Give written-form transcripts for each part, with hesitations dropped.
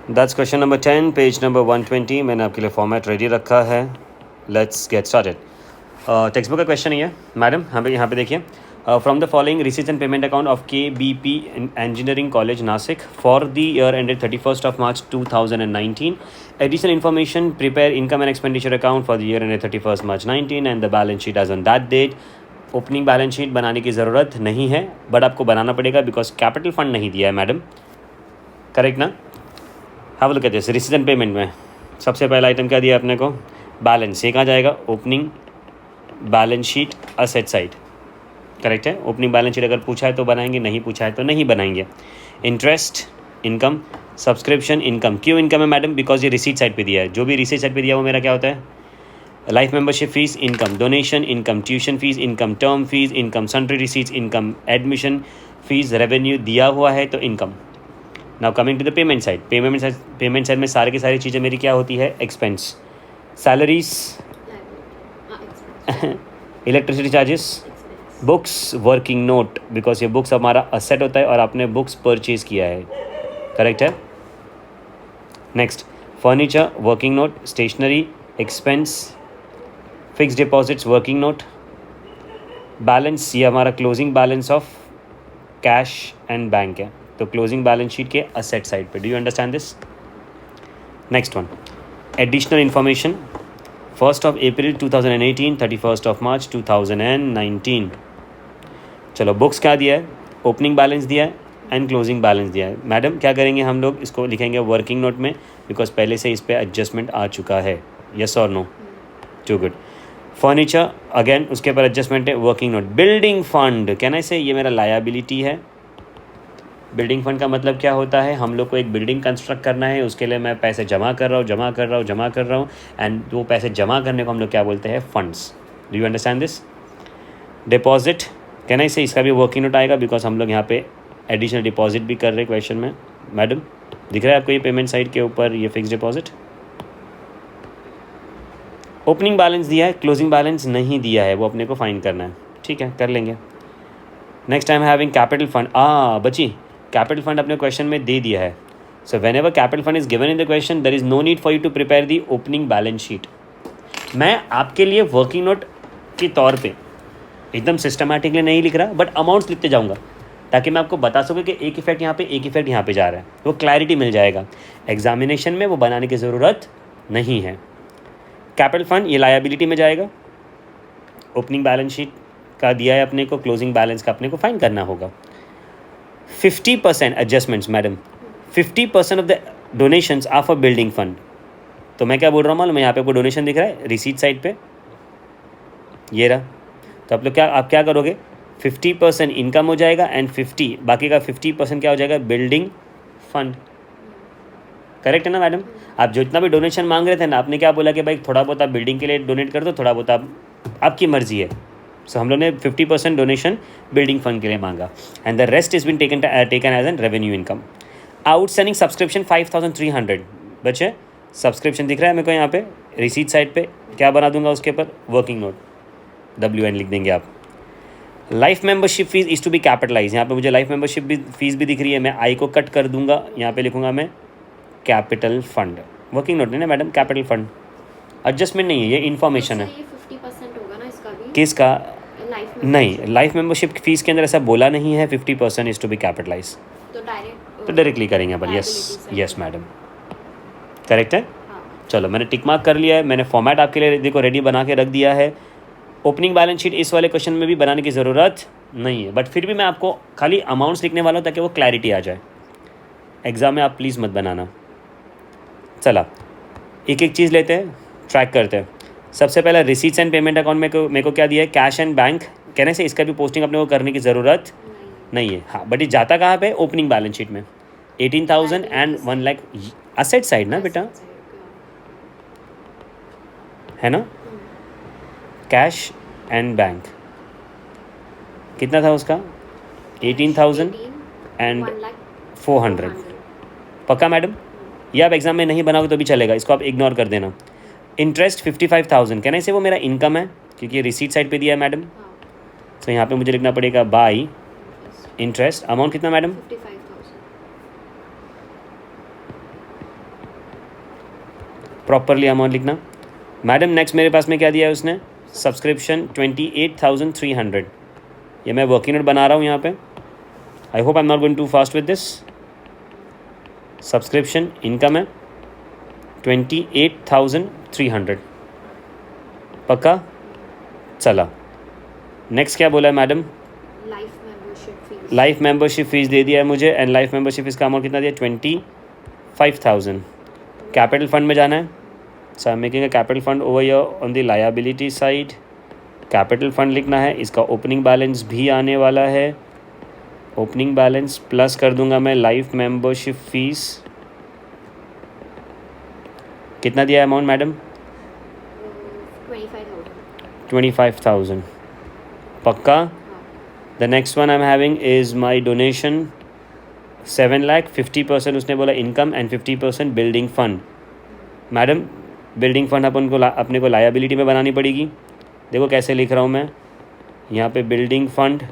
That's question number 10 page number 120। मैंने आपके लिए फॉर्मेट रेडी रखा है। Let's get started. Textbook का क्वेश्चन ही है मैडम। यहाँ पे देखिए, from the following receipts and payment account of KBP engineering college Nashik for the year ended 31st of March 2019, additional information prepare income and expenditure account for the year ended 31st March 19 and the balance sheet as on that date. Opening balance sheet बनाने की ज़रूरत नहीं है, but आपको बनाना पड़ेगा because capital fund नहीं दिया है मैडम। करेक्ट ना? Have a look at this. Receipts and payment में सबसे पहला आइटम क्या दिया अपने को? बैलेंस। ये कहाँ जाएगा? Opening balance sheet asset side. Correct है। ओपनिंग बैलेंस शीट अगर पूछा है तो बनाएंगे, नहीं पूछा है तो नहीं बनाएंगे। Interest income, subscription income. क्यों इनकम है मैडम? बिकॉज ये रिसीट साइड पे दिया है। जो भी रिसीट साइड पे दिया है वो मेरा क्या होता है? Life membership fees income, donation income, tuition fees income, term fees income, sundry receipts income, admission fees revenue दिया हुआ है तो income. Now coming to the payment side. Payment side में सारी की सारी चीज़ें मेरी क्या होती है? Expense. Salaries, electricity charges, books, working note, because ये बुक्स हमारा असेट होता है और आपने बुक्स परचेज किया है। करेक्ट है। Next, furniture, working note, stationery, expense, fix deposits, working note, balance. ये हमारा closing balance of cash and bank है, तो क्लोजिंग बैलेंस शीट के असेट साइड पे। Do you understand this? Next one, additional information 1st of April 2018, 31st of March 2019। चलो, books क्या दिया है? ओपनिंग बैलेंस दिया है एंड क्लोजिंग बैलेंस दिया है। मैडम क्या करेंगे हम लोग? इसको लिखेंगे वर्किंग नोट में, बिकॉज पहले से इस पर एडजस्टमेंट आ चुका है। यस और no? Too good. Furniture again उसके ऊपर एडजस्टमेंट है, वर्किंग नोट। बिल्डिंग फंड, कहना से ये मेरा लायबिलिटी है। बिल्डिंग फंड का मतलब क्या होता है? हम लोग को एक बिल्डिंग कंस्ट्रक्ट करना है, उसके लिए मैं पैसे जमा कर रहा हूँ एंड वो पैसे जमा करने को हम लोग क्या बोलते हैं? Funds. Do you understand this? Deposit, कहना से इसका भी वर्किंग नोट आएगा, बिकॉज हम लोग यहाँ पे एडिशनल डिपॉजिट भी कर रहे हैं क्वेश्चन में। मैडम दिख रहा है आपको ये पेमेंट साइड के ऊपर ये फिक्स डिपॉजिट? ओपनिंग बैलेंस दिया है, क्लोजिंग बैलेंस नहीं दिया है, वो अपने को फाइंड करना है। ठीक है, कर लेंगे। Next time having capital fund. बची कैपिटल फंड अपने क्वेश्चन में दे दिया है। So whenever capital fund is given in the question, there is no need for you to prepare the opening balance sheet. मैं आपके लिए वर्किंग नोट के तौर पे एकदम सिस्टमैटिकली नहीं लिख रहा, बट अमाउंट्स लिखते जाऊंगा ताकि मैं आपको बता सकूँ कि एक इफेक्ट यहाँ पे, एक इफेक्ट यहाँ पे जा रहा है, वो क्लैरिटी मिल जाएगा। एग्जामिनेशन में वो बनाने की ज़रूरत नहीं है। कैपिटल फंड ये लायबिलिटी में जाएगा। ओपनिंग बैलेंस शीट का दिया है अपने को, क्लोजिंग बैलेंस का अपने को फाइंड करना होगा। 50% adjustments madam, 50% of the donations are for building fund. तो मैं क्या बोल रहा हूँ मालूम? यहाँ पे आपको डोनेशन दिख रहा है रिसीट साइड पे, ये रहा। तो आप क्या करोगे? 50% इनकम हो जाएगा एंड बाकी का 50% क्या हो जाएगा? Building fund. करेक्ट है ना मैडम? आप जो इतना भी डोनेशन मांग रहे थे ना, आपने क्या बोला कि भाई थोड़ा बहुत आप बिल्डिंग के लिए डोनेट कर दो, थोड़ा बहुत आपकी मर्जी है। सो हम लोग ने 50% डोनेशन बिल्डिंग फंड के लिए मांगा and the rest is been taken as an revenue income. Outstanding subscription 5300 बचे। सब्सक्रिप्शन दिख रहा है मेरे को यहाँ पे रिसीट साइड पे। क्या बना दूंगा उसके ऊपर? वर्किंग नोट, WN लिख देंगे आप। Life membership fees is to be capitalize. यहाँ पे मुझे लाइफ मेंबरशिप फीस भी दिख रही है, मैं आई को कट कर दूंगा, यहाँ पे लिखूंगा मैं कैपिटल फंड। वर्किंग नोट नहीं ना मैडम, कैपिटल फंड। एडजस्टमेंट नहीं है, ये इन्फॉर्मेशन है। 50% होगा ना इसका भी? किसका? नहीं, लाइफ लाइफ मेंबरशिप फीस के अंदर ऐसा बोला नहीं है 50% इज टू बी कैपिटलाइज। तो डायरेक्टली करेंगे अपन। यस मैडम, करेक्ट है। चलो, मैंने टिक मार्क कर लिया है, मैंने फॉर्मेट आपके लिए देखो रेडी बना के रख दिया है। ओपनिंग बैलेंस शीट इस वाले क्वेश्चन में भी बनाने की ज़रूरत नहीं है, बट फिर भी मैं आपको खाली अमाउंट्स लिखने वाला हूँ ताकि वो क्लैरिटी आ जाए। एग्जाम में आप प्लीज़ मत बनाना। चला, एक एक चीज़ लेते हैं, ट्रैक करते हैं। सबसे पहला रिसीट्स एंड पेमेंट अकाउंट में मेरे को क्या दिया है? Cash and bank. कहने से इसका भी पोस्टिंग अपने को करने की ज़रूरत नहीं है। हाँ, बट ये जाता कहाँ पे? ओपनिंग बैलेंस शीट में 18,000 एंड 1 लाख असेट साइड ना बेटा, है ना? कैश एंड बैंक कितना था उसका? 18,000 एंड 400। पक्का मैडम? ये आप एग्जाम में नहीं बनाओगे तो भी चलेगा, इसको आप इग्नोर कर देना। इंटरेस्ट 55,000, कहने से वो मेरा इनकम है क्योंकि रिसीट साइड पे दिया है मैडम। तो यहाँ पे मुझे लिखना पड़ेगा बाई इंटरेस्ट। अमाउंट कितना मैडम? प्रॉपरली अमाउंट लिखना। मैडम नेक्स्ट मेरे पास में क्या दिया है उसने, सब्सक्रिप्शन 28,300। ये मैं वर्किंग नोट बना रहा हूँ यहाँ पे। I hope I am not going too fast with this. Subscription income है 28,300, पक्का। चला नेक्स्ट क्या बोला है madam, life membership fees. Life membership fees दे दिया है मुझे, एंड लाइफ मेंबरशिप फ़ीस का अमाउंट कितना दिया, 25,000। कैपिटल फंड में जाना है, so I am making a capital fund over here on the liability side. Capital fund लिखना है, इसका ओपनिंग बैलेंस भी आने वाला है। ओपनिंग बैलेंस प्लस कर दूंगा मैं लाइफ मेंबरशिप फ़ीस। कितना दिया है अमाउंट मैडम, 25,000। 25,000, पक्का। The next one I am having is my donation 7 lakh. 50% उसने बोला income and 50% building fund. Madam building fund अपने को लायबिलिटी में बनानी पड़ेगी। देखो कैसे लिख रहा हूँ मैं यहाँ पे, building fund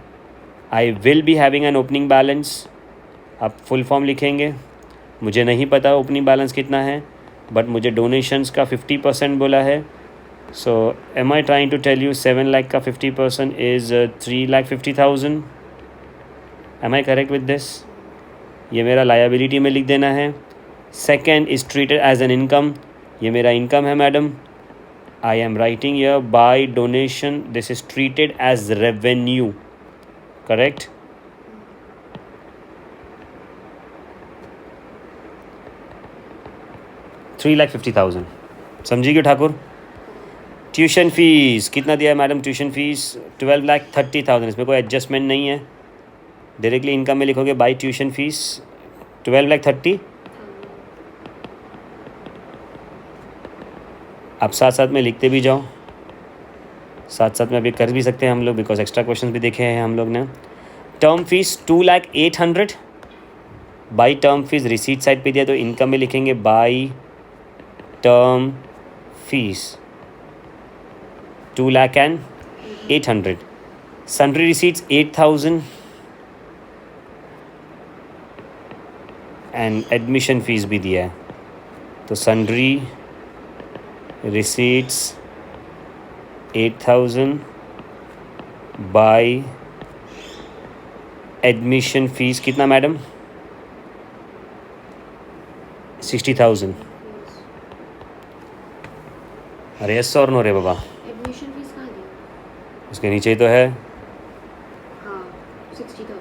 I will be having an opening balance. आप फुल फॉर्म लिखेंगे, मुझे नहीं पता ओपनिंग बैलेंस कितना है, बट मुझे डोनेशंस का 50% बोला है। So am I trying to tell you 7 lakh का 50% is 3,50,000। Am I correct with this? ये मेरा लायबिलिटी में लिख देना है। Second is treated as an income, ये मेरा इनकम है madam. I am writing year by donation, this is treated as revenue, correct. $3,50,000, समझिए ठाकुर। ट्यूशन फ़ीस कितना दिया है मैडम, ट्यूशन फ़ीस 12,30,000। इसमें कोई एडजस्टमेंट नहीं है, डायरेक्टली इनकम में लिखोगे बाई ट्यूशन फ़ीस 12,30,000। आप साथ साथ में लिखते भी जाओ, साथ साथ में अभी कर भी सकते हैं हम लोग, बिकॉज एक्स्ट्रा क्वेश्चन भी देखे हैं हम लोग ने। Term fees 2,08,000 by term fees receipt side पे दिया, तो इनकम में लिखेंगे by term fees 2,08,000। Sundry receipts 8,000 and admission fees भी दिया है, तो sundry receipts 8,000 by admission fees कितना मैडम, 60,000। अरे यस और नो रे बाबा, एडमिशन फीस कहाँ दी? उसके नीचे ही तो है, हाँ 60,000।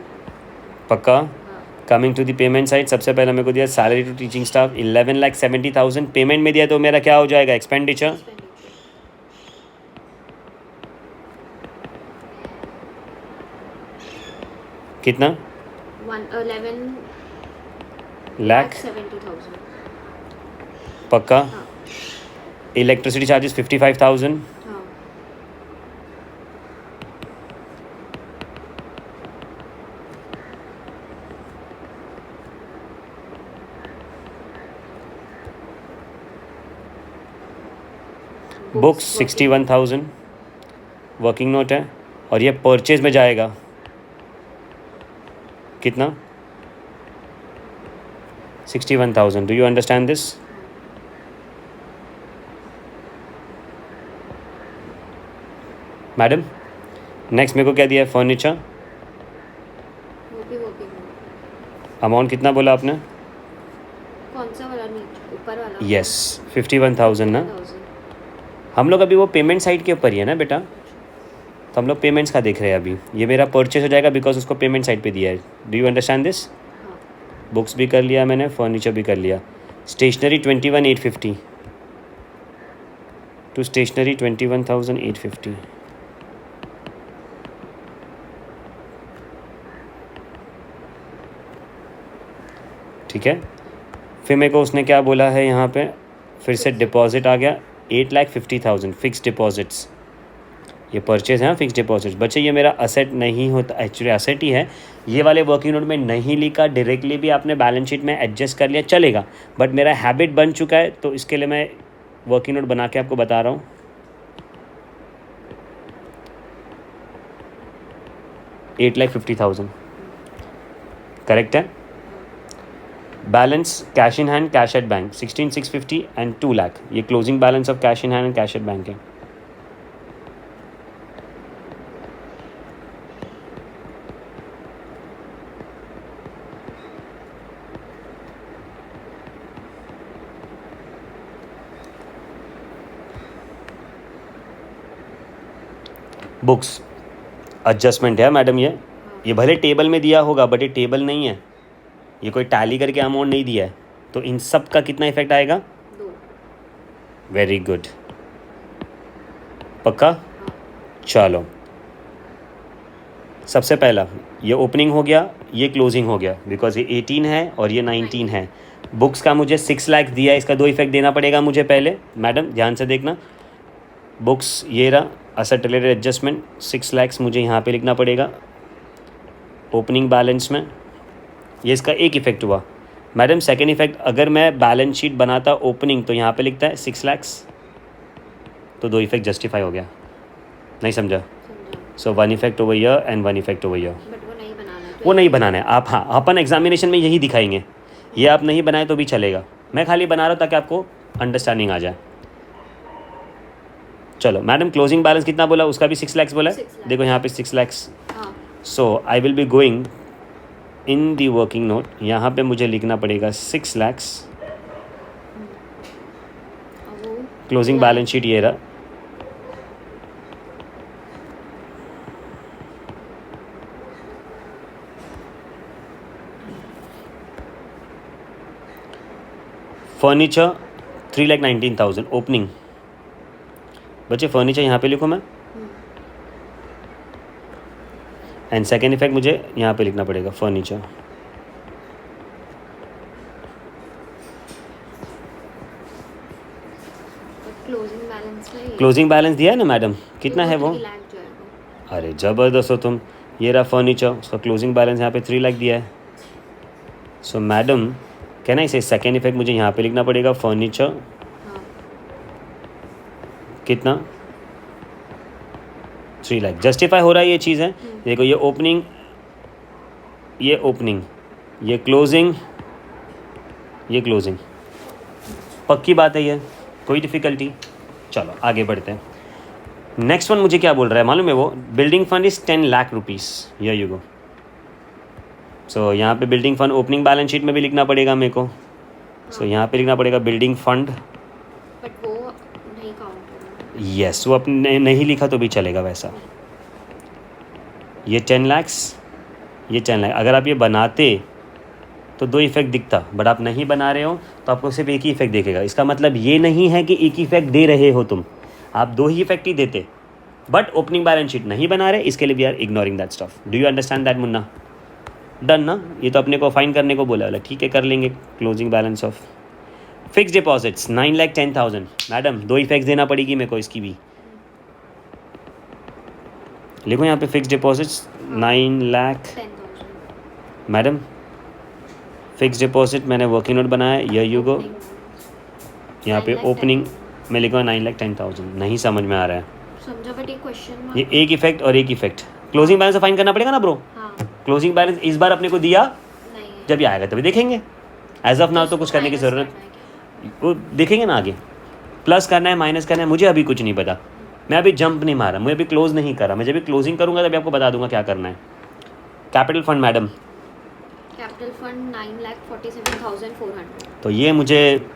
पक्का। हाँ coming to the payment side, सबसे पहले मेरे को दिया salary to teaching staff 11,70,000 payment में दिया, तो मेरा क्या हो जाएगा, एक्सपेंडिचर। एक्सपेंडिचर कितना, 11,70,000। पक्का। हाँ इलेक्ट्रिसिटी चार्जेस 55,000, हाँ बुक्स 61,000 वर्किंग नोट है, और ये परचेज में जाएगा कितना, 61,000। Do you understand this? Madam next मेरे को क्या दिया है, फर्नीचर वो भी अमाउंट कितना बोला आपने, कौन सा वाला, नीचे ऊपर वाला? यस 51,000 ना। 1,000। हम लोग अभी वो पेमेंट साइड के ऊपर ही है ना बेटा, तो हम लोग पेमेंट्स का देख रहे हैं अभी। ये मेरा परचेज हो जाएगा बिकॉज उसको पेमेंट साइड पे दिया है। Do you understand this? हाँ बुक्स भी कर लिया मैंने, फर्नीचर भी कर लिया। Stationery 21,850 to stationery 21,850। ठीक है, फिर मेरे को उसने क्या बोला है यहाँ पे, फिर से डिपॉजिट आ गया 8,50,000 फिक्स डिपॉजिट्स। ये परचेज है फिक्स डिपॉजिट। बच्चे ये मेरा असेट नहीं होता, एक्चुअली असेट ही है। ये वाले वर्किंग नोट में नहीं लिखा, डायरेक्टली भी आपने बैलेंस शीट में एडजस्ट कर लिया चलेगा, बट मेरा हैबिट बन चुका है, तो इसके लिए मैं वर्किंग नोट बना के आपको बता रहा हूँ। 8,50,000 करेक्ट है। Balance cash in hand cash at bank 16,650 and 2 lakh, ये closing balance of cash in hand and cash at bank है। बुक्स एडजस्टमेंट है मैडम, ये भले टेबल में दिया होगा बट ये टेबल नहीं है, ये कोई टैली करके अमाउंट नहीं दिया है, तो इन सब का कितना इफेक्ट आएगा? 2। वेरी गुड, पक्का? चलो, सबसे पहला ये ओपनिंग हो गया, ये क्लोजिंग हो गया, बिकॉज ये 18 है और ये 19 है। बुक्स का मुझे 6 लाख दिया है, इसका 2 इफेक्ट देना पड़ेगा मुझे पहले। मैडम ध्यान से देखना, बुक्स ये रहा, असेट रिलेटेड एडजस्टमेंट 6 लाख मुझे यहाँ पे लिखना पड़ेगा ओपनिंग बैलेंस में, ये इसका एक इफेक्ट हुआ। मैडम सेकेंड इफेक्ट, अगर मैं बैलेंस शीट बनाता ओपनिंग तो यहाँ पे लिखता है 6 लाख, तो 2 इफेक्ट जस्टिफाई हो गया, नहीं समझा? सो 1 effect over year and 1 effect over year. But वो नहीं बनाना है, वो नहीं बनाना है आप, हाँ अपन एग्जामिनेशन में यही दिखाएंगे, ये आप नहीं बनाए तो भी चलेगा, मैं खाली बना रहा हूँ ताकि आपको अंडरस्टैंडिंग आ जाए। चलो मैडम, क्लोजिंग बैलेंस कितना बोला? उसका भी 6 लाख बोला है, 6 लाख। देखो यहाँ पे 6 लाख। हाँ। So I will be going in the working note, यहाँ पे मुझे लिखना पड़ेगा 6 लाख, और वो क्लोजिंग बैलेंस शीट ये रहा। फर्नीचर 3,19,000 ओपनिंग, बच्चे फर्नीचर यहाँ पे लिखो मैं, एंड सेकेंड इफेक्ट मुझे यहाँ पे लिखना पड़ेगा फर्नीचर। क्लोजिंग बैलेंस में क्लोजिंग बैलेंस दिया है ना मैडम, कितना है वो? 3 लाख जाएगा। अरे ज़बरदस्त हो तुम, ये रहा फर्नीचर, उसका क्लोजिंग बैलेंस यहाँ पे 3 लाख दिया है। सो मैडम कहना इसे सेकेंड इफेक्ट मुझे यहाँ पे लिखना पड़ेगा फर्नीचर, हाँ। कितना? 3 लाख जस्टिफाई हो रहा है, ये चीज़ है। देखो ये ओपनिंग, ये ओपनिंग, ये क्लोजिंग, ये क्लोजिंग, पक्की बात है, ये कोई डिफ़िकल्टी? चलो आगे बढ़ते हैं। नेक्स्ट वन मुझे क्या बोल रहा है मालूम है? वो building fund is 10 lakh rupees, here you go. So यहाँ पे building fund opening balance sheet में भी लिखना पड़ेगा मेरे को। सो यहाँ पे लिखना पड़ेगा बिल्डिंग फंड, बट वो नहीं काउंट होगा। यस, वो अपने नहीं लिखा तो भी चलेगा वैसा। ये 10 लाख, ये 10 लाख। अगर आप ये बनाते तो 2 इफेक्ट दिखता, बट आप नहीं बना रहे हो तो आपको सिर्फ एक ही इफेक्ट दिखेगा। इसका मतलब ये नहीं है कि एक ही इफेक्ट दे रहे हो तुम, आप 2 ही इफेक्ट ही देते, बट ओपनिंग बैलेंस शीट नहीं बना रहे, इसके लिए we are ignoring that stuff. Do you understand that Munna? Done ना? ये तो अपने को फाइन करने को बोला, ठीक है कर लेंगे। Closing balance of fix deposits 9,10,000। Madam 2 effects देना पड़ेगी मेरे को इसकी भी, लिखो यहाँ पे fix deposits 9,10,000। Madam fix deposit मैंने वर्किंग नोट बनाया है, ये यू गो, यहाँ पे ओपनिंग में लिखो 9,10,000। नहीं समझ में आ रहा है, समझा बट एक क्वेश्चन ये एक इफेक्ट और एक इफेक्ट। क्लोजिंग बैलेंस फाइन करना पड़ेगा ना ब्रो। हाँ। क्लोजिंग बैलेंस इस बार अपने को दिया नहीं है। जब ये आएगा तभी देखेंगे, एज ऑफ नाउ तो कुछ करने की ज़रूरत, वो देखेंगे ना आगे। प्लस करना है माइनस करना है मुझे अभी कुछ नहीं पता, मैं अभी जंप नहीं मारा, मैं अभी क्लोज नहीं करा, मैं जब भी क्लोजिंग करूँगा तभी आपको बता दूंगा क्या करना है। Capital fund madam, capital fund 9,47,400। तो ये मुझे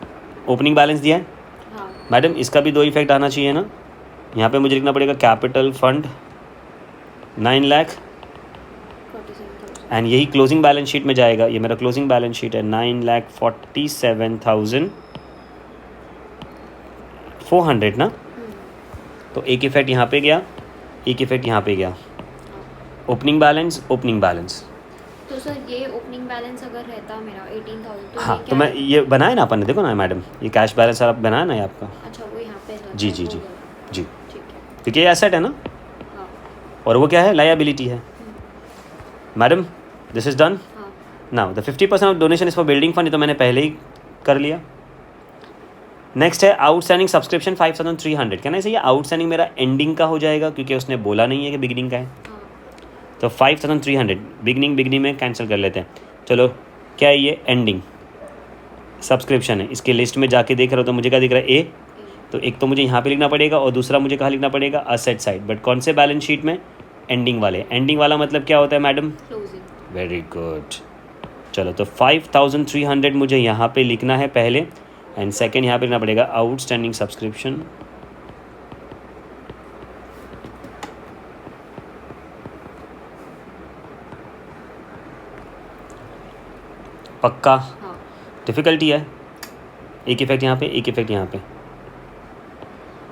ओपनिंग बैलेंस दिया है हाँ। मैडम, इसका भी 2 इफेक्ट आना चाहिए ना। यहाँ पे मुझे लिखना पड़ेगा कैपिटल फंड 9 लाख 47,000। एंड यही क्लोजिंग बैलेंस शीट में जाएगा। ये मेरा क्लोजिंग बैलेंस शीट है 9,47,400 ना। तो एक इफेक्ट यहाँ पे गया, एक इफेक्ट यहाँ पे गया। Opening balance, opening balance. तो सर ये ओपनिंग बैलेंस अगर रहता मेरा 18,000 तो हाँ ये तो क्या मैं ये बनाया ना अपन ने, देखो ना मैडम ये कैश बैलेंस आप बनाया ना ये आपका। अच्छा वो यहाँ पे रहता जी है, जी वो जी गया। जी, ठीक है। क्योंकि ये एसेट है ना हाँ। और वो क्या है, लायबिलिटी है। Madam this is done. हाँ। Now the 50% of donation is for building fund, ये तो मैंने पहले ही कर लिया। नेक्स्ट है आउटस्टैंडिंग सब्सक्रिप्शन 5,300। कहना है ये आउटस्टैंडिंग मेरा एंडिंग का हो जाएगा क्योंकि उसने बोला नहीं है कि बिगिनिंग का है। हाँ। तो 5,300 बिगनिंग में कैंसिल कर लेते हैं। चलो क्या है ये, एंडिंग। सब्सक्रिप्शन है, इसके लिस्ट में जाके देख रहे हो तो मुझे क्या दिख रहा है, ए। तो एक तो मुझे यहाँ पे लिखना पड़ेगा और दूसरा मुझे कहाँ लिखना पड़ेगा, असेट साइड। बट कौन से बैलेंस शीट में, एंडिंग वाले। एंडिंग वाला मतलब क्या होता है मैडम, क्लोजिंग। Very good. चलो तो 5300 मुझे यहाँ पे लिखना है पहले, एंड सेकेंड यहाँ पे लिखना पड़ेगा आउटस्टैंडिंग सब्सक्रिप्शन। पक्का, हाँ डिफ़िकल्टी है। एक इफेक्ट यहाँ पे, एक इफेक्ट यहाँ पे,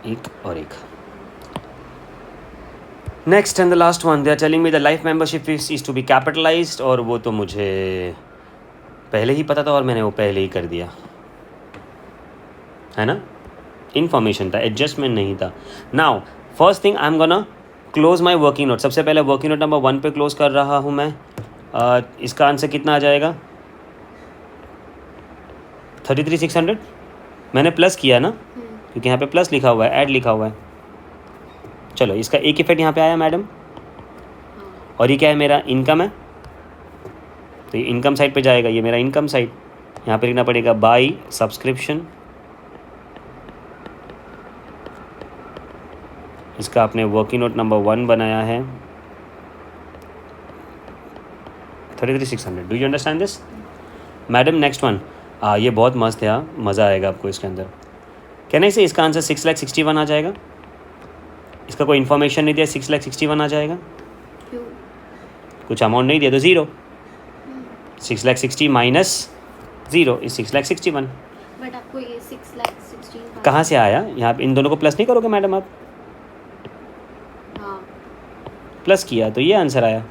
एक और एक। Next and the last one, they are telling me the life membership fees is to be capitalized, और वो तो मुझे पहले ही पता था और मैंने वो पहले ही कर दिया है ना, इन्फॉर्मेशन था, एडजस्टमेंट नहीं था। Now first thing I am gonna close my working note. सबसे पहले वर्किंग नोट नंबर 1 पे क्लोज कर रहा हूँ मैं। इसका आंसर कितना आ जाएगा, 33,600। मैंने प्लस किया ना, क्योंकि यहाँ पे प्लस लिखा हुआ है, ऐड लिखा हुआ है। चलो इसका एक इफेक्ट यहाँ पे आया मैडम, और ये क्या है, मेरा इनकम है, तो ये इनकम साइड पे जाएगा, ये मेरा इनकम साइड। यहाँ पे लिखना पड़ेगा बाई सब्सक्रिप्शन। इसका आपने वर्किंग नोट नंबर 1 बनाया है, 33,600। Do you understand this madam? Next one, ये बहुत मस्त है, मज़ा आएगा आपको इसके अंदर। कहने से इसका आंसर 6,61,000 आ जाएगा। इसका कोई इन्फॉर्मेशन नहीं दिया, 6,61,000 आ जाएगा। क्यों? कुछ अमाउंट नहीं दिया तो 0। 6,60,000 माइनस 0 इज 6,61,000। बट आपको ये 6,16,000 कहाँ से आया? यहाँ पे इन दोनों को प्लस नहीं करोगे मैडम आप? हाँ। प्लस किया तो ये आंसर आया,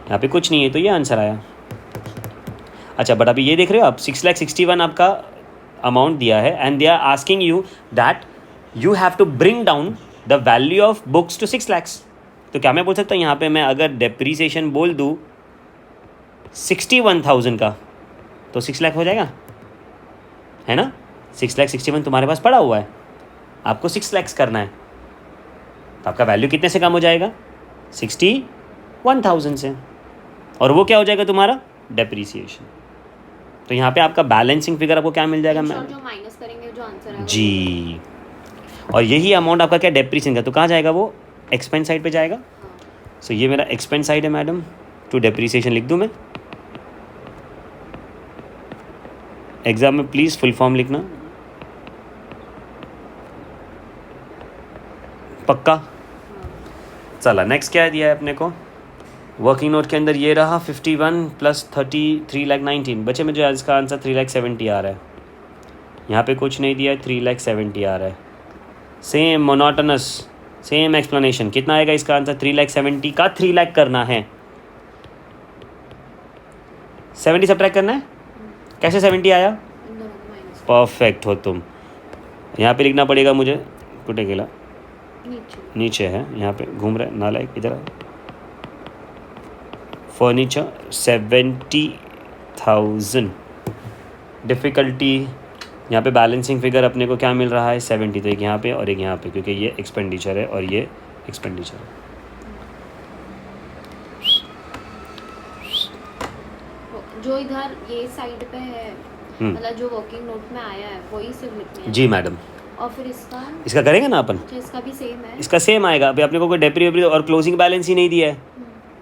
यहाँ पे कुछ नहीं है तो ये आंसर आया। अच्छा बट अभी ये देख रहे हो आप, 6,61,000 आपका अमाउंट दिया है, and they are asking you that you have to bring down the value of books to 6 lakh. तो क्या मैं बोल सकता हूँ यहाँ पे, मैं अगर डेप्रीसिएशन बोल दूँ 61,000 का, तो 6 लाख हो जाएगा, है ना? 6,61,000 तुम्हारे पास पड़ा हुआ है, आपको 6 लाख करना है, तो आपका वैल्यू कितने से कम हो जाएगा, 61,000 से, और वो क्या हो जाएगा तुम्हारा, डेप्रीसिएशन। तो यहाँ पे आपका बैलेंसिंग फिगर आपको क्या मिल जाएगा मैम? जो माइनस करेंगे जो आंसर आएगा जी, और यही अमाउंट आपका क्या, डेप्रीसिएशन का, तो कहाँ जाएगा वो, एक्सपेंस साइड पे जाएगा। सो ये मेरा एक्सपेंस साइड है मैडम, टू डेप्रीसिएशन लिख दूँ मैं? एग्जाम में प्लीज़ फुल फॉर्म लिखना, पक्का? चला नेक्स्ट क्या दिया है अपने को, वर्किंग नोट के अंदर ये रहा 51 प्लस 30, 3,19,000 बचे में, जो आज का आंसर 3,70,000 आ रहा है। यहाँ पे कुछ नहीं दिया है, 3,70,000 आ रहा है। Same monotonous, same explanation. कितना आएगा इसका आंसर, 3,70,000 का 3 लाख करना है, 70 सब्ट्रैक्ट करना है। कैसे 70 आया, इन दोनों को माइनस परफेक्ट हो तुम। यहाँ पे लिखना पड़ेगा मुझे, कुटे गेला नीचे। नीचे है, यहाँ पे घूम रहा है नालायक, इधर फर्नीचर 70,000। डिफ़िकल्टी यहाँ पे बैलेंसिंग फिगर अपने को क्या मिल रहा है, 70। तो एक यहाँ पे और एक यहाँ पे, क्योंकि ये एक्सपेंडिचर है और ये एक्सपेंडिचर है। जो इधर ये साइड पे है, मतलब जो वर्किंग नोट में आया है वही सिर्फ लिखना है। जी मैडम। और फिर इसका करेंगे ना अपन, अच्छा, इसका भी सेम है। इसका सेम आएगा। अभी अपने को कोई डेप्री वेप्री और क्लोजिंग बैलेंस ही नहीं दिया है,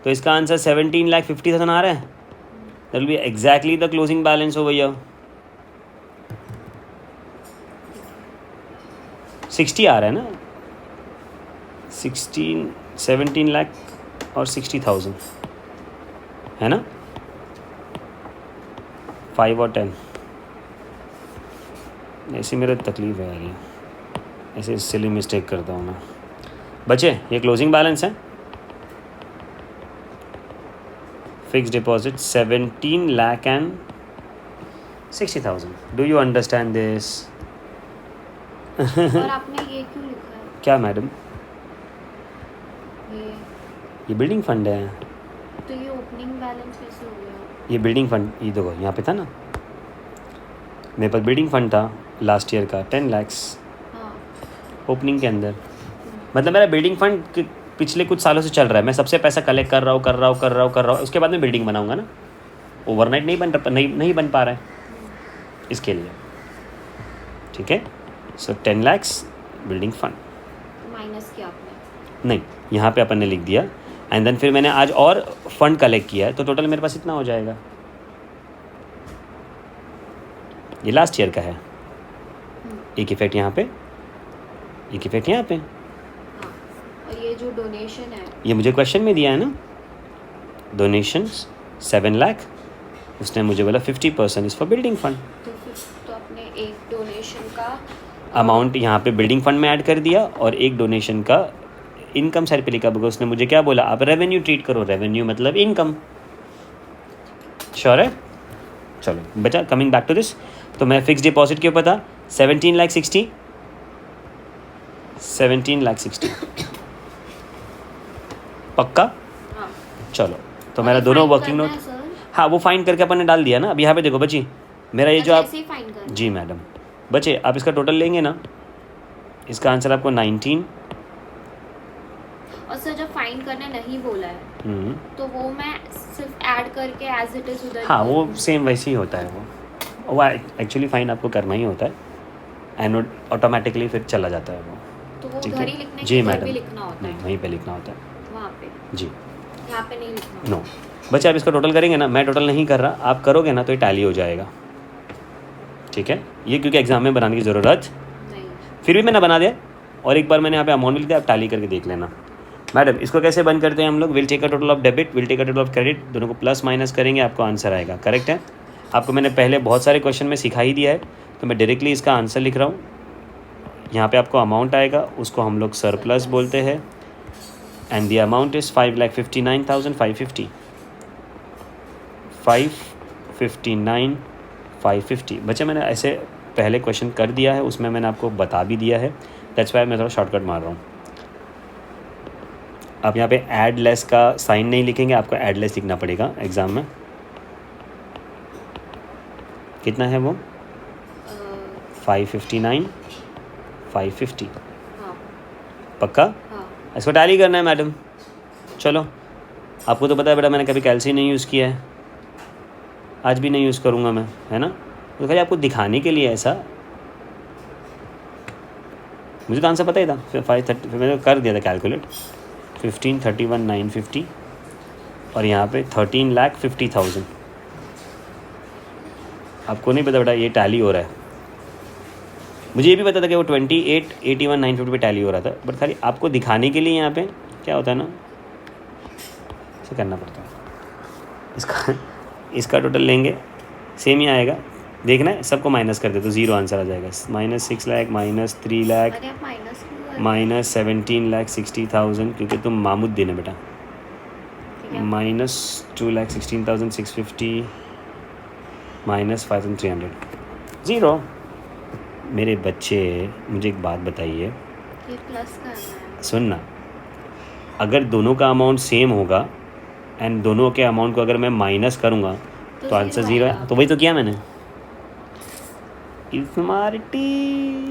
तो इसका आंसर 17,50,000 आ रहा है। That will be exactly the closing balance हो भैया। 60 आ रहा है ना, 17 लाख और 60,000 है ना, 5 और 10। ऐसी मेरे तकलीफ है यार, ये ऐसे सिली मिस्टेक करता हूँ मैं। बचे ये क्लोजिंग बैलेंस है, fix deposit 17,60,000। Do you understand this? और आपने ये क्यों लिखा है? क्या मैडम? ये ये बिल्डिंग फंड है। तो ये ओपनिंग बैलेंस कैसे हो गया? ये बिल्डिंग फंड, ये देखो यहाँ पे था ना, मेरे पास बिल्डिंग फंड था लास्ट ईयर का 10 लाख हाँ। ओपनिंग के अंदर। मतलब मेरा बिल्डिंग फंड पिछले कुछ सालों से चल रहा है, मैं सबसे पैसा कलेक्ट कर रहा हूँ, उसके बाद में बिल्डिंग बनाऊंगा ना। ओवरनाइट नहीं बन पा रहा है। इसके लिए, ठीक है। सो 10 lakhs बिल्डिंग फंड, माइनस किया आपने। नहीं यहाँ पे अपन ने लिख दिया एंड देन फिर मैंने आज और फंड कलेक्ट किया है तो टोटल मेरे पास इतना हो जाएगा। ये लास्ट ईयर का है, एक इफेक्ट यहाँ पे, एक इफेक्ट यहाँ पे। हाँ, और ये जो डोनेशन है ये मुझे क्वेश्चन में दिया है ना, डोनेशंस 7 लाख, उसने मुझे बोला 50% इज़ फॉर बिल्डिंग फंड। तो आपने एक डोनेशन का अमाउंट यहाँ पे बिल्डिंग फंड में ऐड कर दिया और एक डोनेशन का इनकम साइड पे लिखा, बिकॉज उसने मुझे क्या बोला, आप रेवेन्यू ट्रीट करो, रेवेन्यू मतलब इनकम। श्योर है? चलो बेटा, कमिंग बैक टू दिस, तो मैं फिक्स डिपॉजिट के ऊपर था 17,60,000 17,60,000 पक्का? हाँ। चलो तो मेरा दोनों वर्किंग नोट, हाँ वो फाइंड करके अपन ने डाल दिया ना। अब यहाँ पे देखो बच्ची, मेरा ये जो आप, जी मैडम, बच्चे आप इसका टोटल लेंगे ना, इसका आंसर आपको 19। और सर जब फाइंड करने नहीं बोला है तो वो मैं सिर्फ ऐड करके एज इट इज उधर, हाँ वो सेम वैसे ही होता है, वो एक्चुअली फाइंड आपको करना ही होता है एंड ऑटोमेटिकली फिर चला जाता है वो। तो वो ठीक उधर है? ही लिखने जी के मैडम, भी लिखना होता है, वहीं पे लिखना होता है वहाँ पे, जी, यहाँ पे नहीं लिखना। नो बच्चे आप इसका टोटल करेंगे ना, मैं टोटल नहीं कर रहा, आप करोगे ना तो ये टैली हो जाएगा, ठीक है। ये क्योंकि एग्जाम में बनाने की ज़रूरत नहीं, फिर भी मैंने बना दिया, और एक बार मैंने यहाँ पे अमाउंट लिख दिया, आप टैली करके देख लेना। मैडम इसको कैसे बंद करते हैं हम लोग, will take a total of debit, will take a total of credit, दोनों को प्लस माइनस करेंगे, आपको आंसर आएगा। करेक्ट है? आपको मैंने पहले बहुत सारे क्वेश्चन में सिखा ही दिया है, तो मैं डायरेक्टली इसका आंसर लिख रहा हूँ। यहाँ पे आपको अमाउंट आएगा, उसको हम लोग सरप्लस बोलते हैं, एंड द अमाउंट इज़ 5,59,550 559,550। बच्चे मैंने ऐसे पहले क्वेश्चन कर दिया है, उसमें मैंने आपको बता भी दिया है, दैट्स वाई मैं थोड़ा शॉर्टकट मार रहा हूँ। आप यहाँ पे ऐड लेस का साइन नहीं लिखेंगे, आपको ऐड लेस लिखना पड़ेगा एग्ज़ाम में। कितना है वो? 559,550 हाँ पक्का? हाँ, इसको टैली करना है मैडम। चलो आपको तो पता है बेटा, मैंने कभी कैलसी नहीं यूज़ किया है, आज भी नहीं यूज़ करूँगा मैं, है ना। तो खाली आपको दिखाने के लिए ऐसा, मुझे तो आंसर पता ही था, फिर 530 फिर मैंने कर दिया था कैलकुलेट, 1531,950 और यहाँ पे 13,50,000। आपको नहीं पता बेटा ये टैली हो रहा है, मुझे ये भी पता था कि वो 28,81,950 पे टैली हो रहा था, बट खाली आपको दिखाने के लिए यहाँ पे क्या होता है ना, इसे करना पड़ता है। इसका टोटल लेंगे, सेम ही आएगा, देखना है, सबको माइनस कर दे तो ज़ीरो आंसर आ जाएगा। -6 लाख, -3 लाख, अरे आप माइनस क्यों कर -17,60,000, क्योंकि तुम मामुद्दीन है बेटा, रहे हैं? -2,16,650, -5,300, ज़ीरो। मेरे बच्चे मुझे एक बात बताइए, ये प्लस करना है। सुनना, अगर दोनों का अमाउंट सेम होगा एंड दोनों के अमाउंट को अगर मैं माइनस करूँगा तो आंसर ज़ीरो है, तो वही तो किया मैंने। स्मार्टी।